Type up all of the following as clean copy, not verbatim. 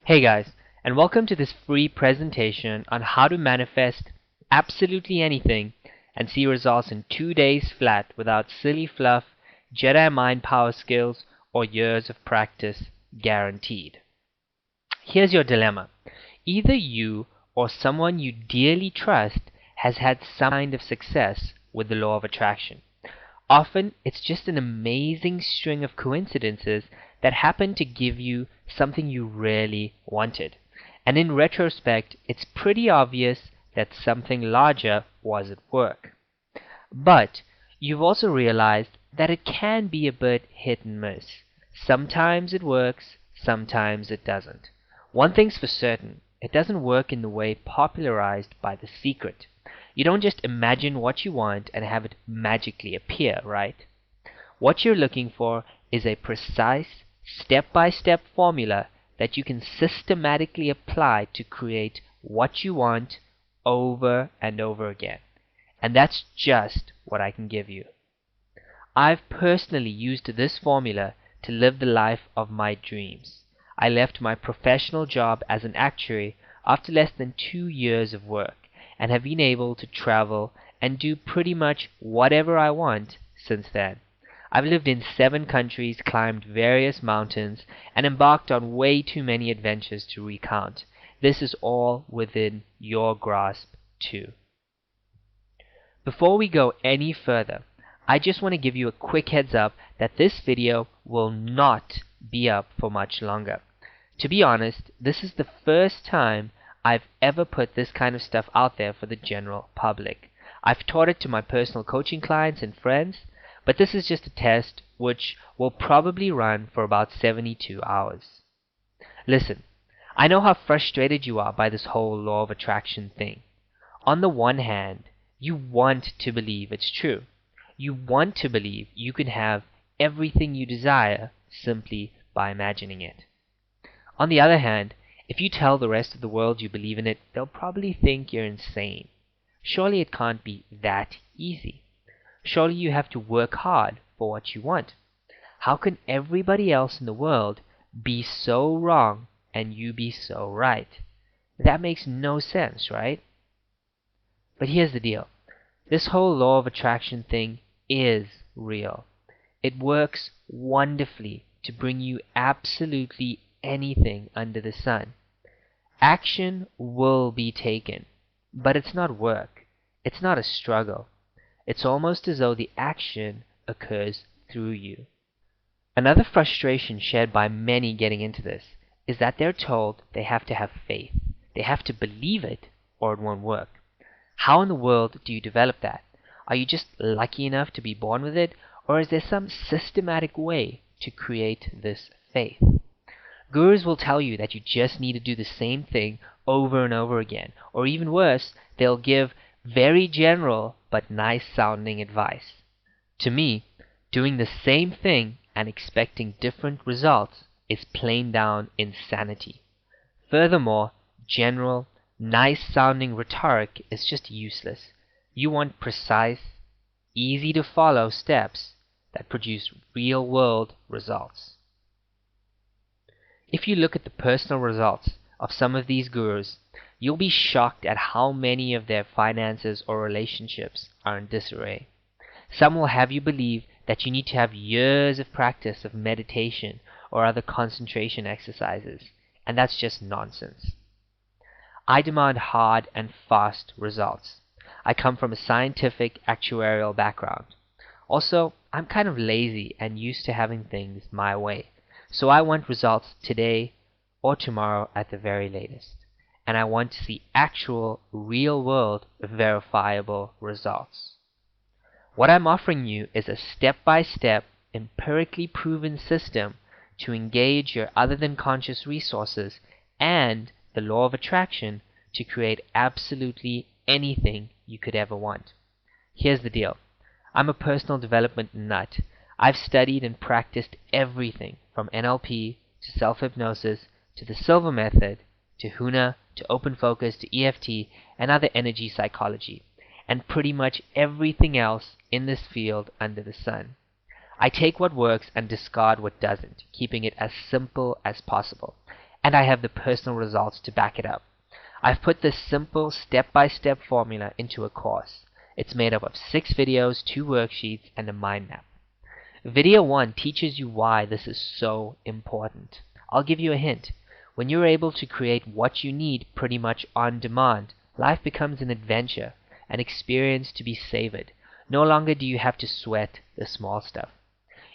Hey guys, and welcome to this free presentation on how to manifest absolutely anything and see results in 2 days flat without silly fluff, Jedi mind power skills, or years of practice guaranteed. Here's your dilemma. Either you or someone you dearly trust has had some kind of success with the law of attraction. Often, it's just an amazing string of coincidences that happen to give you something you really wanted. And in retrospect, it's pretty obvious that something larger was at work. But you've also realized that it can be a bit hit and miss. Sometimes it works, sometimes it doesn't. One thing's for certain, it doesn't work in the way popularized by The Secret. You don't just imagine what you want and have it magically appear, right? What you're looking for is a precise, step-by-step formula that you can systematically apply to create what you want over and over again. And that's just what I can give you. I've personally used this formula to live the life of my dreams. I left my professional job as an actuary after less than 2 years of work, and have been able to travel and do pretty much whatever I want since then. I've lived in 7 countries, climbed various mountains, and embarked on way too many adventures to recount. This is all within your grasp too. Before we go any further, I just want to give you a quick heads up that this video will not be up for much longer. To be honest, this is the first time I've ever put this kind of stuff out there for the general public. I've taught it to my personal coaching clients and friends, but this is just a test which will probably run for about 72 hours. Listen, I know how frustrated you are by this whole law of attraction thing. On the one hand, you want to believe it's true. You want to believe you can have everything you desire simply by imagining it. On the other hand, if you tell the rest of the world you believe in it, they'll probably think you're insane. Surely it can't be that easy. Surely you have to work hard for what you want. How can everybody else in the world be so wrong and you be so right? That makes no sense, right? But here's the deal. This whole law of attraction thing is real. It works wonderfully to bring you absolutely anything under the sun. Action will be taken, but it's not work. It's not a struggle. It's almost as though the action occurs through you. Another frustration shared by many getting into this is that they're told they have to have faith. They have to believe it or it won't work. How in the world do you develop that? Are you just lucky enough to be born with it, or is there some systematic way to create this faith? Gurus will tell you that you just need to do the same thing over and over again, or even worse, they'll give very general but nice sounding advice. To me, doing the same thing and expecting different results is plain down insanity. Furthermore, general, nice sounding rhetoric is just useless. You want precise, easy to follow steps that produce real world results. If you look at the personal results of some of these gurus, you'll be shocked at how many of their finances or relationships are in disarray. Some will have you believe that you need to have years of practice of meditation or other concentration exercises, and that's just nonsense. I demand hard and fast results. I come from a scientific actuarial background. Also, I'm kind of lazy and used to having things my way. So I want results today or tomorrow at the very latest. And I want to see actual, real-world, verifiable results. What I'm offering you is a step-by-step, empirically proven system to engage your other-than-conscious resources and the law of attraction to create absolutely anything you could ever want. Here's the deal. I'm a personal development nut. I've studied and practiced everything from NLP to self-hypnosis to the Silver Method to HUNA to open focus to EFT and other energy psychology, and pretty much everything else in this field under the sun. I take what works and discard what doesn't, keeping it as simple as possible. and I have the personal results to back it up. I've put this simple step-by-step formula into a course. It's made up of 6 videos, 2 worksheets, and a mind map. Video 1 teaches you why this is so important. I'll give you a hint. When you're able to create what you need pretty much on demand, life becomes an adventure, an experience to be savored. No longer do you have to sweat the small stuff.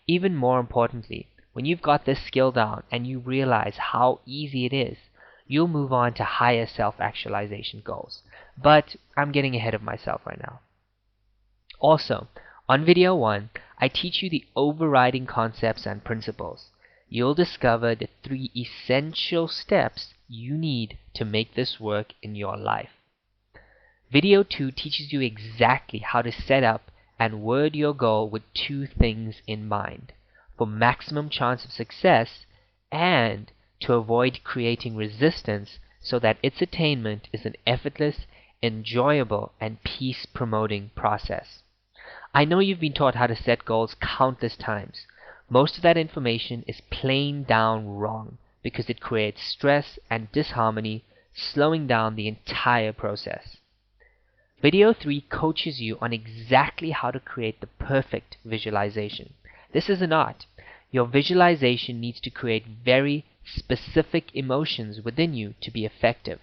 Even more importantly, when you've got this skill down and you realize how easy it is, you'll move on to higher self-actualization goals. But I'm getting ahead of myself right now. Also, on video 1, I teach you the overriding concepts and principles. You'll discover the 3 essential steps you need to make this work in your life. Video 2 teaches you exactly how to set up and word your goal with 2 things in mind: for maximum chance of success and to avoid creating resistance so that its attainment is an effortless, enjoyable, and peace-promoting process. I know you've been taught how to set goals countless times. Most of that information is plain down wrong because it creates stress and disharmony, slowing down the entire process. Video 3 coaches you on exactly how to create the perfect visualization. This is an art. Your visualization needs to create very specific emotions within you to be effective.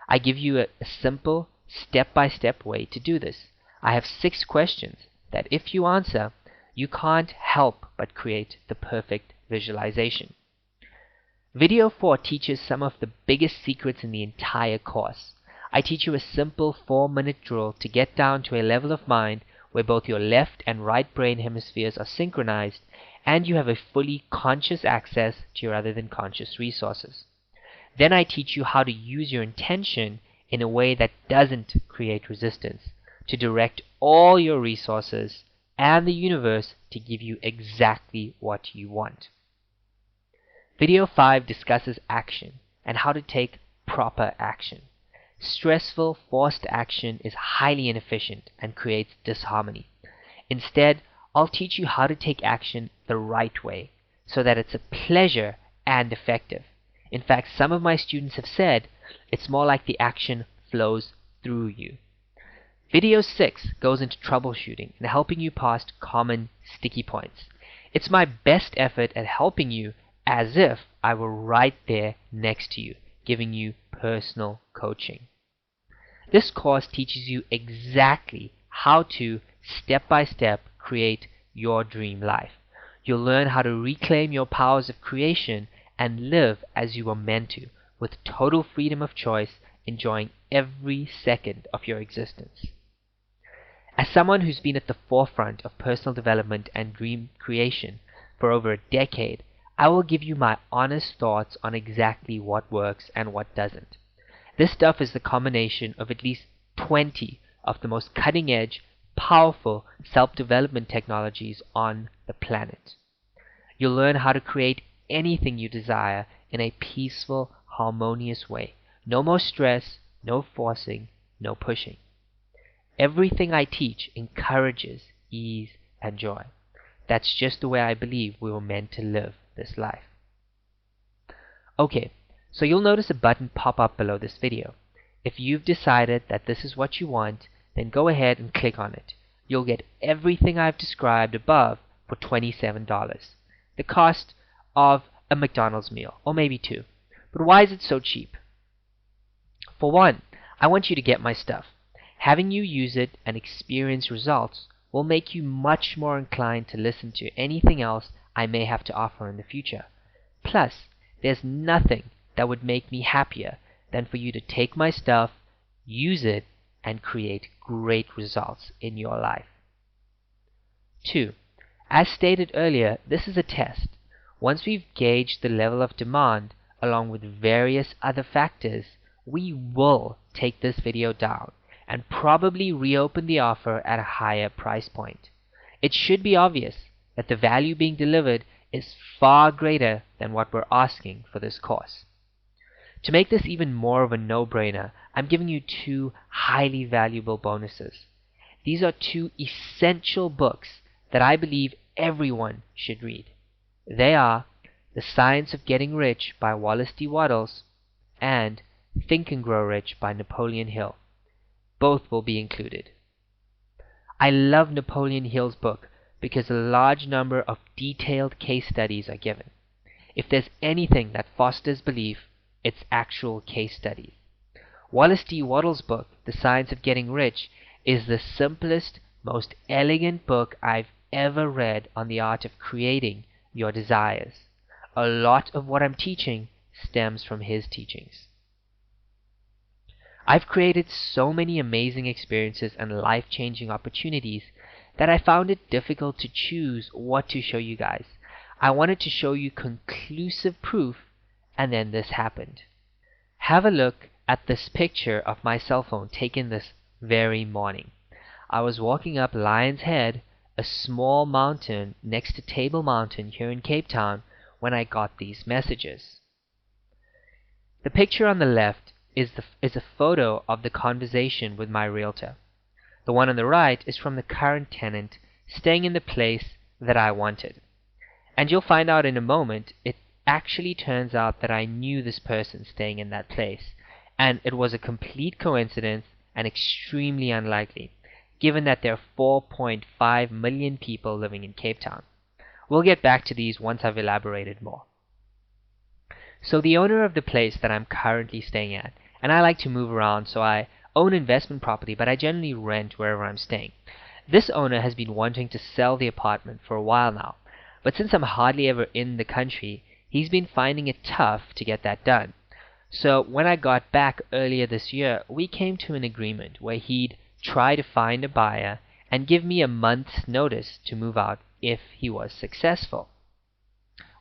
I give you a simple, step-by-step way to do this. I have 6 questions that if you answer, you can't help but create the perfect visualization. Video 4 teaches some of the biggest secrets in the entire course. I teach you a simple 4-minute drill to get down to a level of mind where both your left and right brain hemispheres are synchronized and you have a fully conscious access to your other than conscious resources. Then I teach you how to use your intention in a way that doesn't create resistance, to direct all your resources and the universe to give you exactly what you want. Video 5 discusses action and how to take proper action. Stressful, forced action is highly inefficient and creates disharmony. Instead, I'll teach you how to take action the right way so that it's a pleasure and effective. In fact, some of my students have said it's more like the action flows through you. Video 6 goes into troubleshooting and helping you past common sticky points. It's my best effort at helping you as if I were right there next to you, giving you personal coaching. This course teaches you exactly how to, step by step, create your dream life. You'll learn how to reclaim your powers of creation and live as you were meant to, with total freedom of choice, enjoying every second of your existence. As someone who's been at the forefront of personal development and dream creation for over a decade, I will give you my honest thoughts on exactly what works and what doesn't. This stuff is the combination of at least 20 of the most cutting-edge, powerful self-development technologies on the planet. You'll learn how to create anything you desire in a peaceful, harmonious way. No more stress, no forcing, no pushing. Everything I teach encourages ease and joy. That's just the way I believe we were meant to live this life. Okay, so you'll notice a button pop up below this video. If you've decided that this is what you want, then go ahead and click on it. You'll get everything I've described above for $27, the cost of a McDonald's meal, or maybe 2. But why is it so cheap? For one, I want you to get my stuff. Having you use it and experience results will make you much more inclined to listen to anything else I may have to offer in the future. Plus, there's nothing that would make me happier than for you to take my stuff, use it, and create great results in your life. 2. As stated earlier, this is a test. Once we've gauged the level of demand, along with various other factors, we will take this video down and probably reopen the offer at a higher price point. It should be obvious that the value being delivered is far greater than what we're asking for this course. To make this even more of a no-brainer, I'm giving you 2 highly valuable bonuses. These are 2 essential books that I believe everyone should read. They are The The Science of Getting Rich by Wallace D. Wattles, and Think and Grow Rich by Napoleon Hill. Both will be included. I love Napoleon Hill's book because a large number of detailed case studies are given. If there's anything that fosters belief, it's actual case studies. Wallace D. Wattles' book, The Science of Getting Rich, is the simplest, most elegant book I've ever read on the art of creating your desires. A lot of what I'm teaching stems from his teachings. I've created so many amazing experiences and life-changing opportunities that I found it difficult to choose what to show you guys. I wanted to show you conclusive proof, and then this happened. Have a look at this picture of my cell phone taken this very morning. I was walking up Lion's Head, a small mountain next to Table Mountain here in Cape Town, when I got these messages. The picture on the left is a photo of the conversation with my realtor. The one on the right is from the current tenant staying in the place that I wanted. And you'll find out in a moment, it actually turns out that I knew this person staying in that place, and it was a complete coincidence and extremely unlikely, given that there are 4.5 million people living in Cape Town. We'll get back to these once I've elaborated more. So the owner of the place that I'm currently staying at, and I like to move around, so I own investment property, but I generally rent wherever I'm staying. This owner has been wanting to sell the apartment for a while now, but since I'm hardly ever in the country, he's been finding it tough to get that done. So when I got back earlier this year, we came to an agreement where he'd try to find a buyer and give me a month's notice to move out if he was successful.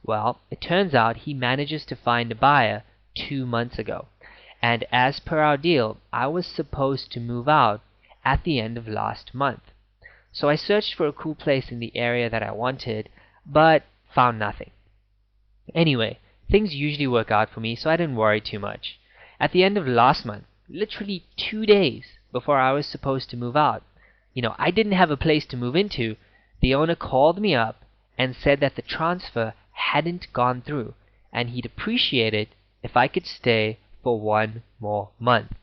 Well, it turns out he manages to find a buyer 2 months ago, and as per our deal, I was supposed to move out at the end of last month. So I searched for a cool place in the area that I wanted, but found nothing. Anyway, things usually work out for me, so I didn't worry too much. At the end of last month, literally 2 days before I was supposed to move out, I didn't have a place to move into, the owner called me up and said that the transfer hadn't gone through, and he'd appreciate it if I could stay for 1 more month.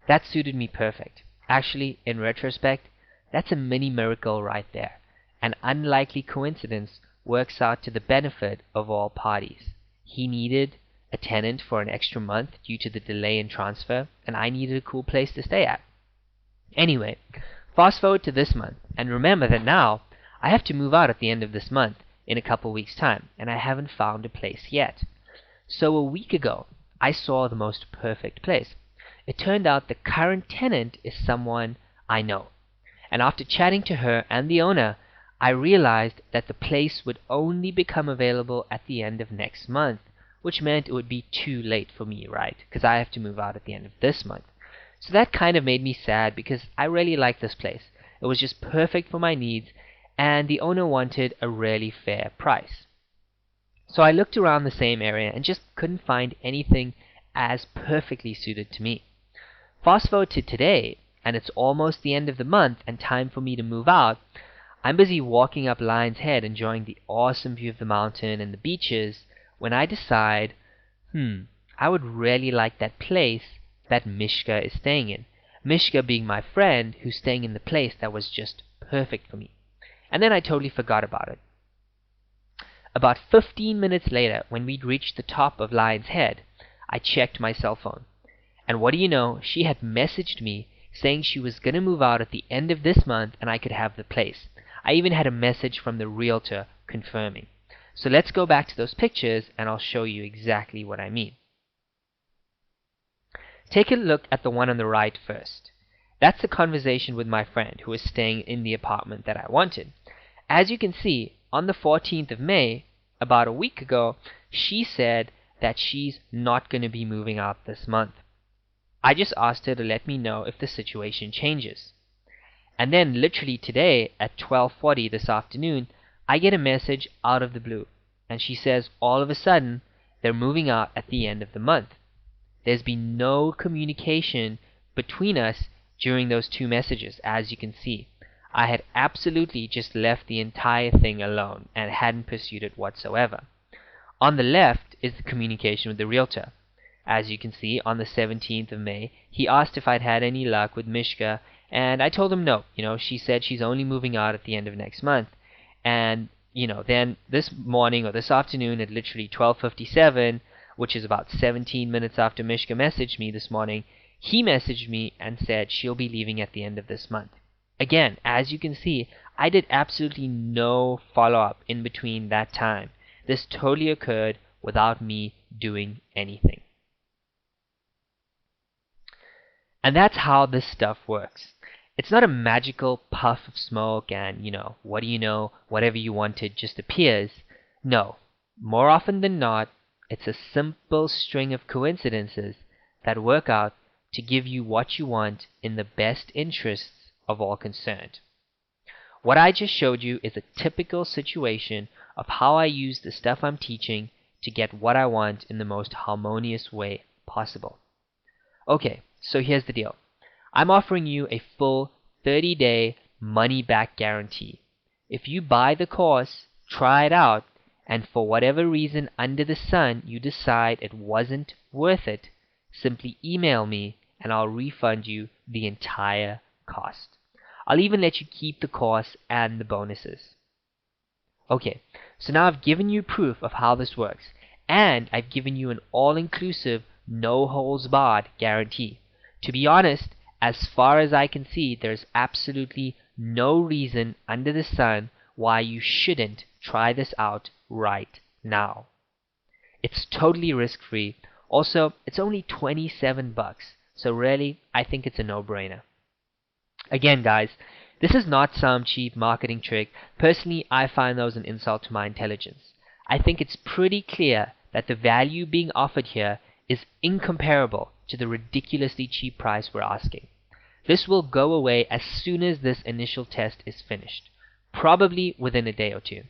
That suited me perfect. Actually, in retrospect, that's a mini miracle right there. An unlikely coincidence works out to the benefit of all parties. He needed a tenant for an extra month due to the delay in transfer, and I needed a cool place to stay at. Anyway, fast forward to this month, and remember that now I have to move out at the end of this month in a couple weeks' time, and I haven't found a place yet. So a week ago, I saw the most perfect place. It turned out the current tenant is someone I know. And after chatting to her and the owner, I realized that the place would only become available at the end of next month, which meant it would be too late for me, right? Because I have to move out at the end of this month. So that kind of made me sad because I really liked this place. It was just perfect for my needs, and the owner wanted a really fair price. So I looked around the same area and just couldn't find anything as perfectly suited to me. Fast forward to today, and it's almost the end of the month and time for me to move out. I'm busy walking up Lion's Head enjoying the awesome view of the mountain and the beaches when I decide, I would really like that place that Mishka is staying in. Mishka being my friend who's staying in the place that was just perfect for me. And then I totally forgot about it. About 15 minutes later, when we'd reached the top of Lion's Head, I checked my cell phone. And what do you know, she had messaged me saying she was going to move out at the end of this month and I could have the place. I even had a message from the realtor confirming. So let's go back to those pictures and I'll show you exactly what I mean. Take a look at the one on the right first. That's a conversation with my friend who was staying in the apartment that I wanted. As you can see, on the 14th of May, about a week ago, she said that she's not going to be moving out this month. I just asked her to let me know if the situation changes. And then literally today at 12:40 this afternoon, I get a message out of the blue, and she says all of a sudden they're moving out at the end of the month. There's been no communication between us during those 2 messages, as you can see. I had absolutely just left the entire thing alone and hadn't pursued it whatsoever. On the left is the communication with the realtor. As you can see, on the 17th of May, he asked if I'd had any luck with Mishka, and I told him no. She said she's only moving out at the end of next month. And, then this morning or this afternoon at literally 12:57, which is about 17 minutes after Mishka messaged me this morning, he messaged me and said she'll be leaving at the end of this month. Again, as you can see, I did absolutely no follow-up in between that time. This totally occurred without me doing anything. And that's how this stuff works. It's not a magical puff of smoke and, what do you know, whatever you wanted just appears. No, more often than not, it's a simple string of coincidences that work out to give you what you want in the best interests of all concerned. What I just showed you is a typical situation of how I use the stuff I'm teaching to get what I want in the most harmonious way possible. Okay, so here's the deal. I'm offering you a full 30-day money-back guarantee. If you buy the course, try it out, and for whatever reason under the sun you decide it wasn't worth it, simply email me and I'll refund you the entire cost. I'll even let you keep the course and the bonuses. Okay, so now I've given you proof of how this works, and I've given you an all-inclusive, no-holds-barred guarantee. To be honest, as far as I can see, there's absolutely no reason under the sun why you shouldn't try this out right now. It's totally risk-free. Also, it's only 27 bucks, so really, I think it's a no-brainer. Again, guys, this is not some cheap marketing trick. Personally, I find those an insult to my intelligence. I think it's pretty clear that the value being offered here is incomparable to the ridiculously cheap price we're asking. This will go away as soon as this initial test is finished, probably within a day or two.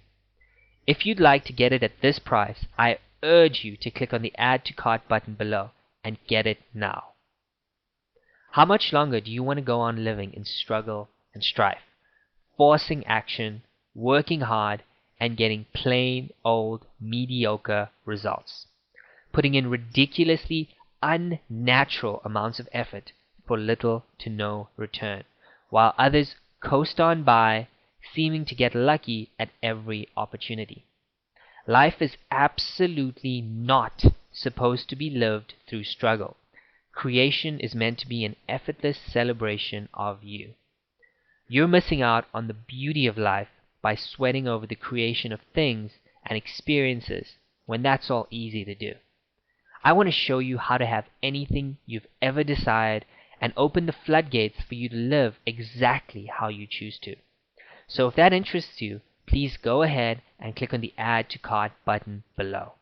If you'd like to get it at this price, I urge you to click on the Add to Cart button below and get it now. How much longer do you want to go on living in struggle and strife, forcing action, working hard, and getting plain old mediocre results, putting in ridiculously unnatural amounts of effort for little to no return, while others coast on by, seeming to get lucky at every opportunity? Life is absolutely not supposed to be lived through struggle. Creation is meant to be an effortless celebration of you. You're missing out on the beauty of life by sweating over the creation of things and experiences when that's all easy to do. I want to show you how to have anything you've ever desired and open the floodgates for you to live exactly how you choose to. So if that interests you, please go ahead and click on the Add to Cart button below.